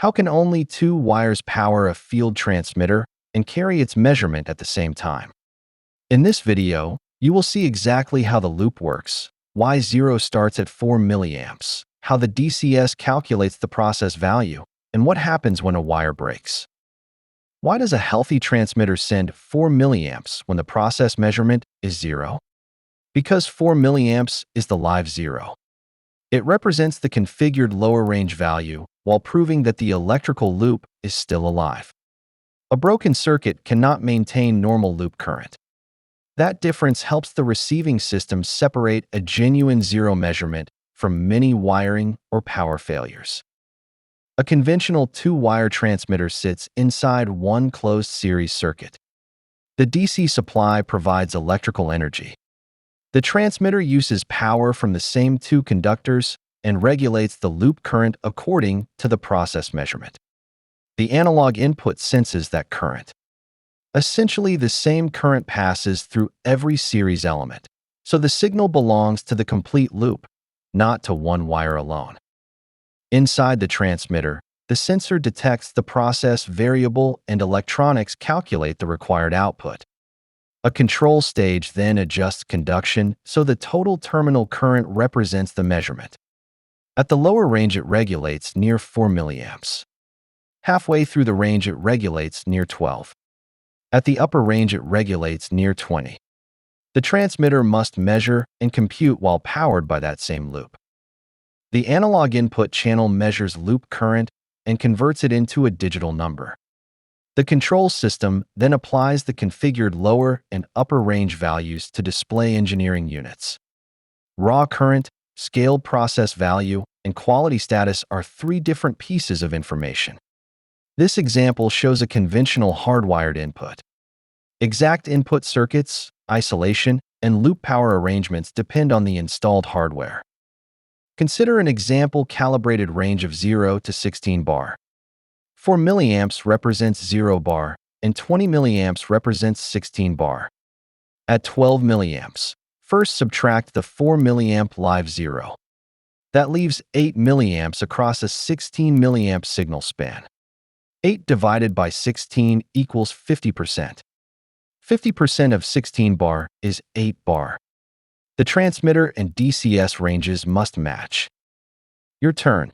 How can only two wires power a field transmitter and carry its measurement at the same time? In this video, you will see exactly how the loop works, why 0 starts at 4 milliamps, how the DCS calculates the process value, and what happens when a wire breaks. Why does a healthy transmitter send 4 milliamps when the process measurement is 0? Because 4 milliamps is the live 0. It represents the configured lower range value while proving that the electrical loop is still alive. A broken circuit cannot maintain normal loop current. That difference helps the receiving system separate a genuine 0 measurement from many wiring or power failures. A conventional two-wire transmitter sits inside one closed series circuit. The DC supply provides electrical energy. The transmitter uses power from the same two conductors and regulates the loop current according to the process measurement. The analog input senses that current. Essentially, the same current passes through every series element, so the signal belongs to the complete loop, not to one wire alone. Inside the transmitter, the sensor detects the process variable and electronics calculate the required output. A control stage then adjusts conduction so the total terminal current represents the measurement. At the lower range it regulates near 4 milliamps. Halfway through the range it regulates near 12. At the upper range it regulates near 20. The transmitter must measure and compute while powered by that same loop. The analog input channel measures loop current and converts it into a digital number. The control system then applies the configured lower and upper range values to display engineering units. Raw current, scaled process value, and quality status are three different pieces of information. This example shows a conventional hardwired input. Exact input circuits, isolation, and loop power arrangements depend on the installed hardware. Consider an example calibrated range of 0 to 16 bar. 4 milliamps represents 0 bar, and 20 milliamps represents 16 bar. At 12 milliamps, first subtract the 4 milliamp live 0. That leaves 8 milliamps across a 16 milliamp signal span. 8 divided by 16 equals 50%. 50% of 16 bar is 8 bar. The transmitter and DCS ranges must match. Your turn.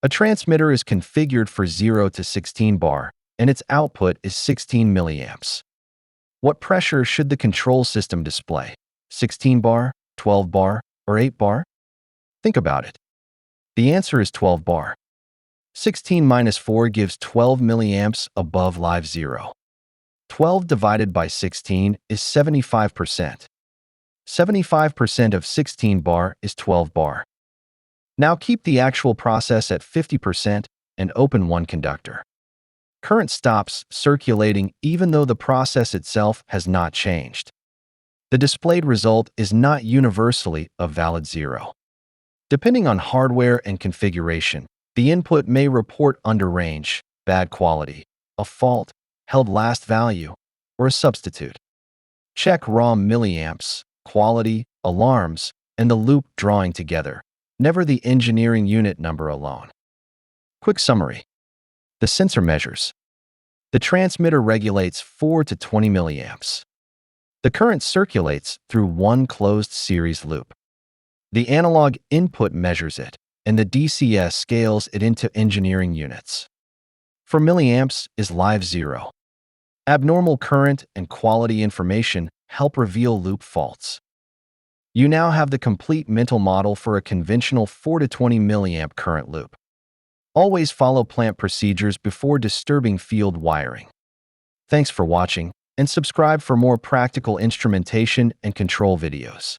A transmitter is configured for 0 to 16 bar, and its output is 16 milliamps. What pressure should the control system display? 16 bar, 12 bar, or 8 bar? Think about it. The answer is 12 bar. 16 minus 4 gives 12 milliamps above live 0. 12 divided by 16 is 75%. 75% of 16 bar is 12 bar. Now keep the actual process at 50% and open one conductor. Current stops circulating even though the process itself has not changed. The displayed result is not universally a valid 0. Depending on hardware and configuration, the input may report under range, bad quality, a fault, held last value, or a substitute. Check raw milliamps, quality, alarms, and the loop drawing together, never the engineering unit number alone. Quick summary. The sensor measures. The transmitter regulates 4 to 20 milliamps. The current circulates through one closed series loop. The analog input measures it, and the DCS scales it into engineering units. 4 milliamps is live 0. Abnormal current and quality information help reveal loop faults. You now have the complete mental model for a conventional 4 to 20 milliamp current loop. Always follow plant procedures before disturbing field wiring. Thanks for watching, and subscribe for more practical instrumentation and control videos.